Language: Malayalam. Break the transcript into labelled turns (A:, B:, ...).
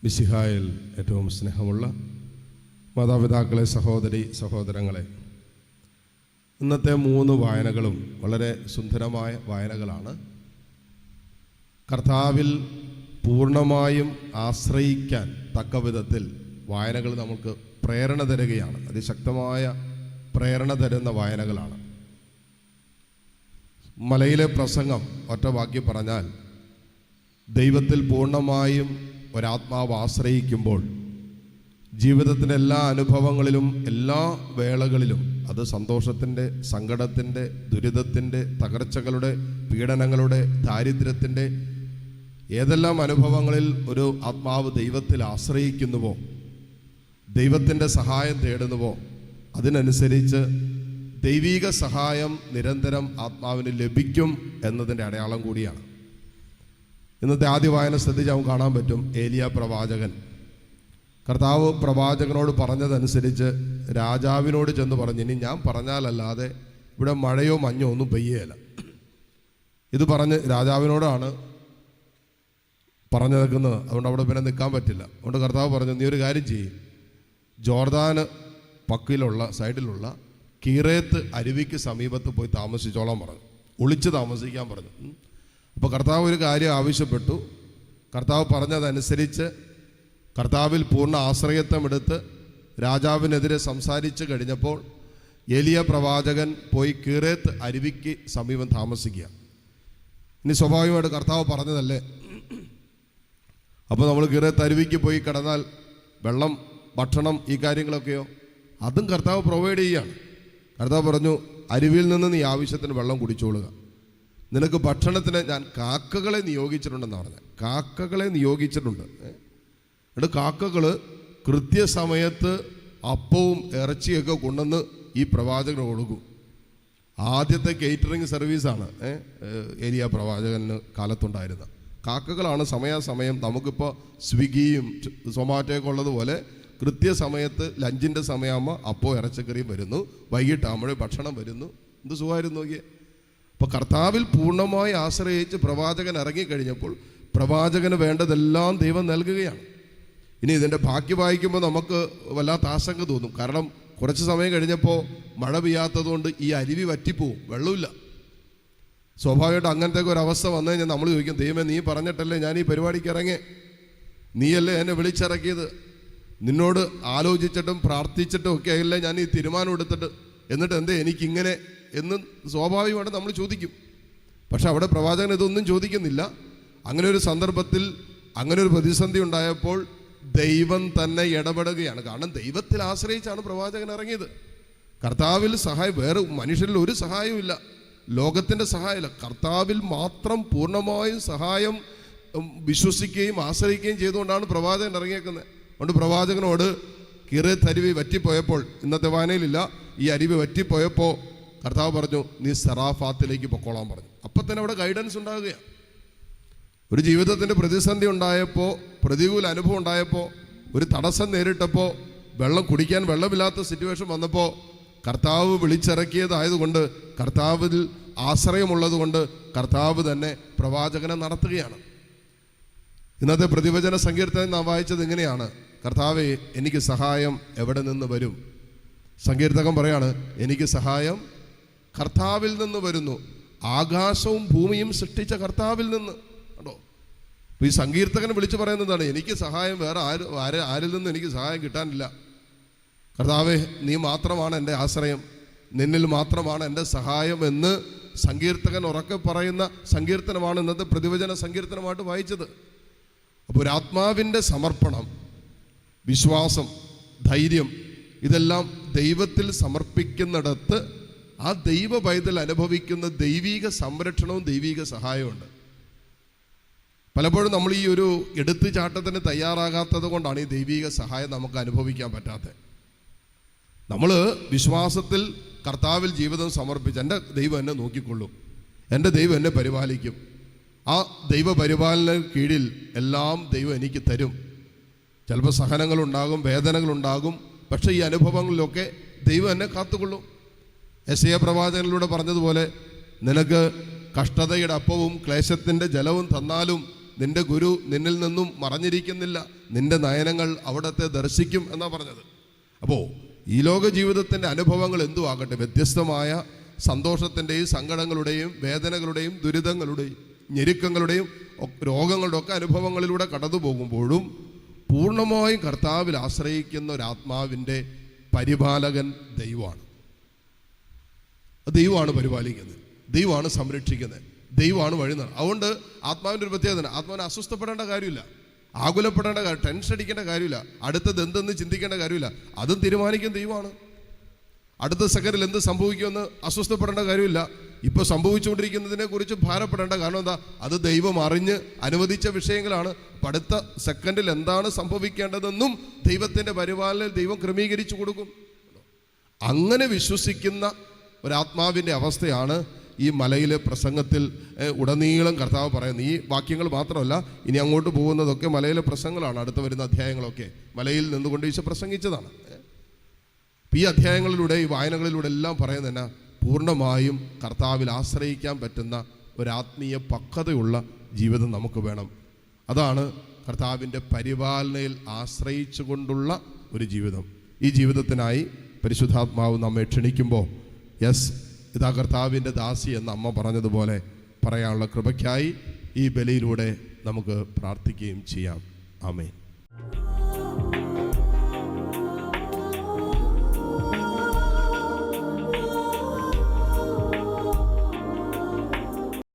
A: മിശിഹായിൽ ഏറ്റവും സ്നേഹമുള്ള മാതാപിതാക്കളെ, സഹോദരി സഹോദരങ്ങളെ, ഇന്നത്തെ 3 വായനകളും വളരെ സുന്ദരമായ വായനകളാണ്. കർത്താവിൽ പൂർണ്ണമായും ആശ്രയിക്കാൻ തക്ക വിധത്തിൽ വായനകൾ നമുക്ക് പ്രേരണ തരികയാണ്. അതിശക്തമായ പ്രേരണ തരുന്ന വായനകളാണ്. മലയിലെ പ്രസംഗം ഒറ്റ വാക്യം പറഞ്ഞാൽ, ദൈവത്തിൽ പൂർണ്ണമായും ഒരാത്മാവ് ആശ്രയിക്കുമ്പോൾ ജീവിതത്തിൻ്റെ എല്ലാ അനുഭവങ്ങളിലും എല്ലാ വേളകളിലും, അത് സന്തോഷത്തിൻ്റെ, സങ്കടത്തിൻ്റെ, ദുരിതത്തിൻ്റെ, തകർച്ചകളുടെ, പീഡനങ്ങളുടെ, ദാരിദ്ര്യത്തിൻ്റെ ഏതെല്ലാം അനുഭവങ്ങളിൽ ഒരു ആത്മാവ് ദൈവത്തിൽ ആശ്രയിക്കുന്നുവോ, ദൈവത്തിൻ്റെ സഹായം തേടുന്നുവോ, അതിനനുസരിച്ച് ദൈവിക സഹായം നിരന്തരം ആത്മാവിന് ലഭിക്കും എന്നതിൻ്റെ അടയാളം കൂടിയാണ്. ഇന്നത്തെ ആദ്യ വായന ശ്രദ്ധിച്ച് നമുക്ക് കാണാൻ പറ്റും. ഏലിയ പ്രവാചകൻ, കർത്താവ് പ്രവാചകനോട് പറഞ്ഞതനുസരിച്ച് രാജാവിനോട് ചെന്ന് പറഞ്ഞു, ഇനി ഞാൻ പറഞ്ഞാലല്ലാതെ ഇവിടെ മഴയോ മഞ്ഞോ ഒന്നും പെയ്യുകയില്ല. ഇത് പറഞ്ഞ് രാജാവിനോടാണ് പറഞ്ഞു നിൽക്കുന്നത്. അതുകൊണ്ട് അവിടെ പിന്നെ നിൽക്കാൻ പറ്റില്ല. അതുകൊണ്ട് കർത്താവ് പറഞ്ഞു, നീ ഒരു കാര്യം ചെയ്യും, ജോർദാന് പക്കിലുള്ള സൈഡിലുള്ള കീറേത്ത് അരുവിക്ക് സമീപത്ത് പോയി താമസിച്ചോളാൻ പറഞ്ഞു, ഒളിച്ച് താമസിക്കാൻ പറഞ്ഞു. അപ്പോൾ കർത്താവ് ഒരു കാര്യം ആവശ്യപ്പെട്ടു. കർത്താവ് പറഞ്ഞതനുസരിച്ച് കർത്താവിൽ പൂർണ്ണ ആശ്രയത്വം എടുത്ത് രാജാവിനെതിരെ സംസാരിച്ച് കഴിഞ്ഞപ്പോൾ ഏലിയ പ്രവാചകൻ പോയി കീറേത്ത് അരുവിക്ക് സമീപം താമസിക്കുക. ഇനി സ്വാഭാവികമായിട്ട് കർത്താവ് പറഞ്ഞതല്ലേ. അപ്പോൾ നമ്മൾ കീറേത്ത് അരുവിക്ക് പോയി കിടന്നാൽ വെള്ളം, ഭക്ഷണം, ഈ കാര്യങ്ങളൊക്കെയോ അതും കർത്താവ് പ്രൊവൈഡ് ചെയ്യുകയാണ്. കർത്താവ് പറഞ്ഞു, അരുവിയിൽ നിന്ന് നീ ആവശ്യത്തിന് വെള്ളം കുടിച്ചോളുക, നിനക്ക് ഭക്ഷണത്തിന് ഞാൻ കാക്കകളെ നിയോഗിച്ചിട്ടുണ്ടെന്ന് പറഞ്ഞത്. കാക്കകളെ നിയോഗിച്ചിട്ടുണ്ട്. എന്നിട്ട് കാക്കകൾ കൃത്യസമയത്ത് അപ്പവും ഇറച്ചിയൊക്കെ കൊണ്ടുവന്ന് ഈ പ്രവാചകന് കൊടുക്കും. ആദ്യത്തെ കേറ്ററിംഗ് സർവീസാണ് ഏലിയ പ്രവാചകന് കാലത്തുണ്ടായിരുന്നത്. കാക്കകളാണ് സമയാസമയം, നമുക്കിപ്പോൾ സ്വിഗ്ഗിയും സൊമാറ്റോയൊക്കെ ഉള്ളതുപോലെ കൃത്യസമയത്ത് ലഞ്ചിൻ്റെ സമയമാകുമ്പോൾ അപ്പോ ഇറച്ചിക്കറിയും വരുന്നു, വൈകിട്ടാകുമ്പോഴേ ഭക്ഷണം വരുന്നു. എന്ത് സുഖമായിരുന്നു നോക്കിയേ. അപ്പോൾ കർത്താവിൽ പൂർണ്ണമായി ആശ്രയിച്ച് പ്രവാചകൻ ഇറങ്ങിക്കഴിഞ്ഞപ്പോൾ പ്രവാചകന് വേണ്ടതെല്ലാം ദൈവം നൽകുകയാണ്. ഇനി ഇതിൻ്റെ ബാക്കി വായിക്കുമ്പോൾ നമുക്ക് വല്ലാത്ത ആശങ്ക തോന്നും. കാരണം കുറച്ച് സമയം കഴിഞ്ഞപ്പോൾ മഴ പെയ്യാത്തതുകൊണ്ട് ഈ അരുവി വറ്റിപ്പോവും, വെള്ളമില്ല. സ്വാഭാവികമായിട്ട് അങ്ങനത്തെ ഒരു അവസ്ഥ വന്നു കഴിഞ്ഞാൽ നമ്മൾ ചോദിക്കും, ദൈവമേ നീ പറഞ്ഞിട്ടല്ലേ ഞാൻ ഈ പരിപാടിക്ക് ഇറങ്ങി, നീയല്ലേ എന്നെ വിളിച്ചിറക്കിയത്, നിന്നോട് ആലോചിച്ചിട്ടും പ്രാർത്ഥിച്ചിട്ടും ഒക്കെ അല്ലേ ഞാൻ ഈ തീരുമാനം എടുത്തിട്ട്, എന്നിട്ട് എന്തേ എനിക്കിങ്ങനെ എന്ന് സ്വാഭാവികമായിട്ട് നമ്മൾ ചോദിക്കും. പക്ഷെ അവിടെ പ്രവാചകൻ ഇതൊന്നും ചോദിക്കുന്നില്ല. അങ്ങനെ ഒരു സന്ദർഭത്തിൽ, അങ്ങനെ ഒരു പ്രതിസന്ധി ഉണ്ടായപ്പോൾ ദൈവം തന്നെ ഇടപെടുകയാണ്. കാരണം ദൈവത്തിൽ ആശ്രയിച്ചാണ് പ്രവാചകൻ ഇറങ്ങിയത്. കർത്താവിൽ സഹായം, വേറെ മനുഷ്യരിൽ ഒരു സഹായവും ഇല്ല, ലോകത്തിൻ്റെ സഹായമില്ല. കർത്താവിൽ മാത്രം പൂർണ്ണമായും സഹായം വിശ്വസിക്കുകയും ആശ്രയിക്കുകയും ചെയ്തുകൊണ്ടാണ് പ്രവാചകൻ ഇറങ്ങിയേക്കുന്നത്. അതുകൊണ്ട് പ്രവാചകനോട് കീറേത്ത് അരുവി വറ്റിപ്പോയപ്പോൾ, ഇന്നത്തെ വായനയിലില്ല, ഈ അരുവി വറ്റിപ്പോയപ്പോൾ കർത്താവ് പറഞ്ഞു, നീ സെറാഫാത്തിലേക്ക് പൊക്കോളാൻ പറഞ്ഞു. അപ്പം തന്നെ അവിടെ ഗൈഡൻസ് ഉണ്ടാകുകയാണ്. ഒരു ജീവിതത്തിൻ്റെ പ്രതിസന്ധി ഉണ്ടായപ്പോൾ, പ്രതികൂല അനുഭവം ഉണ്ടായപ്പോൾ, ഒരു തടസ്സം നേരിട്ടപ്പോൾ, വെള്ളം കുടിക്കാൻ വെള്ളമില്ലാത്ത സിറ്റുവേഷൻ വന്നപ്പോൾ കർത്താവ് വിളിച്ചിറക്കിയതായതുകൊണ്ട്, കർത്താവിൽ ആശ്രയമുള്ളത് കൊണ്ട് കർത്താവ് തന്നെ പ്രവാചകനെ നടത്തുകയാണ്. ഇന്നത്തെ പ്രതിവചന സങ്കീർത്തനം നാം വായിച്ചത് ഇങ്ങനെയാണ്, കർത്താവേ എനിക്ക് സഹായം എവിടെ നിന്ന് വരും? സങ്കീർത്തകൻ പറയാണ്, എനിക്ക് സഹായം കർത്താവിൽ നിന്ന് വരുന്നു, ആകാശവും ഭൂമിയും സൃഷ്ടിച്ച കർത്താവിൽ നിന്ന്. കേട്ടോ, അപ്പോൾ ഈ സങ്കീർത്തകൻ വിളിച്ചു പറയുന്നതാണ്, എനിക്ക് സഹായം വേറെ ആരിൽ നിന്നും എനിക്ക് സഹായം കിട്ടാനില്ല. കർത്താവേ നീ മാത്രമാണ് എൻ്റെ ആശ്രയം, നിന്നിൽ മാത്രമാണ് എൻ്റെ സഹായം എന്ന് സങ്കീർത്തകൻ ഉറക്കെ പറയുന്ന സങ്കീർത്തനമാണ് ഇന്നത്തെ പ്രതിവചന സങ്കീർത്തനമായിട്ട് വായിച്ചത്. അപ്പോൾ ഒരു ആത്മാവിൻ്റെ സമർപ്പണം, വിശ്വാസം, ധൈര്യം, ഇതെല്ലാം ദൈവത്തിൽ സമർപ്പിക്കുന്നിടത്ത് ആ ദൈവ പൈതൽ അനുഭവിക്കുന്ന ദൈവിക സംരക്ഷണവും ദൈവിക സഹായമുണ്ട്. പലപ്പോഴും നമ്മൾ ഈ ഒരു എടുത്തുചാട്ടത്തിന് തയ്യാറാകാത്തത് കൊണ്ടാണ് ഈ ദൈവിക സഹായം നമുക്ക് അനുഭവിക്കാൻ പറ്റാത്തത്. നമ്മൾ വിശ്വാസത്തിൽ കർത്താവിൽ ജീവിതം സമർപ്പിച്ച്, എൻ്റെ ദൈവം എന്നെ നോക്കിക്കൊള്ളും, എൻ്റെ ദൈവം എന്നെ പരിപാലിക്കും, ആ ദൈവ പരിപാലന കീഴിൽ എല്ലാം ദൈവം എനിക്ക് തരും. ചിലപ്പോൾ സഹനങ്ങളുണ്ടാകും, വേദനകളുണ്ടാകും, പക്ഷേ ഈ അനുഭവങ്ങളിലൊക്കെ ദൈവം എന്നെ കാത്തുകൊള്ളും. യെശയ്യാ പ്രവാചകനിലൂടെ പറഞ്ഞതുപോലെ, നിനക്ക് കഷ്ടതയുടെ അപ്പവും ക്ലേശത്തിൻ്റെ ജലവും തന്നാലും നിന്റെ ഗുരു നിന്നിൽ നിന്നും മറഞ്ഞിരിക്കുന്നില്ല, നിന്റെ നയനങ്ങൾ അവിടത്തെ ദർശിക്കും എന്നാണ് പറഞ്ഞത്. അപ്പോൾ ഈ ലോക ജീവിതത്തിൻ്റെ അനുഭവങ്ങൾ എന്തു ആകട്ടെ, വ്യത്യസ്തമായ സന്തോഷത്തിൻ്റെയും സങ്കടങ്ങളുടെയും വേദനകളുടെയും ദുരിതങ്ങളുടെയും ഞെരുക്കങ്ങളുടെയും രോഗങ്ങളുടെ ഒക്കെ അനുഭവങ്ങളിലൂടെ കടന്നു പോകുമ്പോഴും പൂർണ്ണമായും കർത്താവിൽ ആശ്രയിക്കുന്ന ഒരാത്മാവിൻ്റെ പരിപാലകൻ ദൈവമാണ്. ദൈവമാണ് പരിപാലിക്കുന്നത്, ദൈവമാണ് സംരക്ഷിക്കുന്നത്, ദൈവമാണ് വഴി നടത്തുന്നത്. അതുകൊണ്ട് ആത്മാവിൻ്റെ ഒരു പ്രത്യേകത, ആത്മാവിനെ അസ്വസ്ഥപ്പെടേണ്ട കാര്യമില്ല, ആകുലപ്പെടേണ്ട കാര്യം, ടെൻഷൻ അടിക്കേണ്ട കാര്യമില്ല, അടുത്തത് എന്തെന്ന് ചിന്തിക്കേണ്ട കാര്യമില്ല. അതും തീരുമാനിക്കുന്ന ദൈവമാണ്. അടുത്ത സെക്കൻഡിൽ എന്ത് സംഭവിക്കുമെന്ന് അസ്വസ്ഥപ്പെടേണ്ട കാര്യമില്ല. ഇപ്പോൾ സംഭവിച്ചുകൊണ്ടിരിക്കുന്നതിനെ കുറിച്ച് ഭാരപ്പെടേണ്ട. കാരണം എന്താ? അത് ദൈവം അറിഞ്ഞ് അനുവദിച്ച വിഷയങ്ങളാണ്. അടുത്ത സെക്കൻഡിൽ എന്താണ് സംഭവിക്കേണ്ടതെന്നും ദൈവത്തിൻ്റെ പരിപാലനയിൽ ദൈവം ക്രമീകരിച്ചു കൊടുക്കും. അങ്ങനെ വിശ്വസിക്കുന്ന ഒരാത്മാവിൻ്റെ അവസ്ഥയാണ് ഈ മലയിലെ പ്രസംഗത്തിൽ ഉടനീളം കർത്താവ് പറയുന്നത്. ഈ വാക്യങ്ങൾ മാത്രമല്ല, ഇനി അങ്ങോട്ട് പോകുന്നതൊക്കെ മലയിലെ പ്രസംഗങ്ങളാണ്. അടുത്ത വരുന്ന അധ്യായങ്ങളൊക്കെ മലയിൽ നിന്നുകൊണ്ട് ഈശോ പ്രസംഗിച്ചതാണ്. ഈ അധ്യായങ്ങളിലൂടെ, ഈ വായനകളിലൂടെ എല്ലാം പറയുന്നതിന് പൂർണ്ണമായും കർത്താവിൽ ആശ്രയിക്കാൻ പറ്റുന്ന ഒരാത്മീയ പക്വതയുള്ള ജീവിതം നമുക്ക് വേണം. അതാണ് കർത്താവിൻ്റെ പരിപാലനയിൽ ആശ്രയിച്ചു കൊണ്ടുള്ള ഒരു ജീവിതം. ഈ ജീവിതത്തിനായി പരിശുദ്ധാത്മാവ് നമ്മെ ക്ഷണിക്കുമ്പോൾ, യെസ്, ഇതാ കർത്താവിൻ്റെ ദാസി എന്ന് അമ്മ പറഞ്ഞതുപോലെ പറയാനുള്ള കൃപയ്ക്കായി ഈ ബലിയിലൂടെ നമുക്ക് പ്രാർത്ഥിക്കുകയും ചെയ്യാം. ആമേൻ.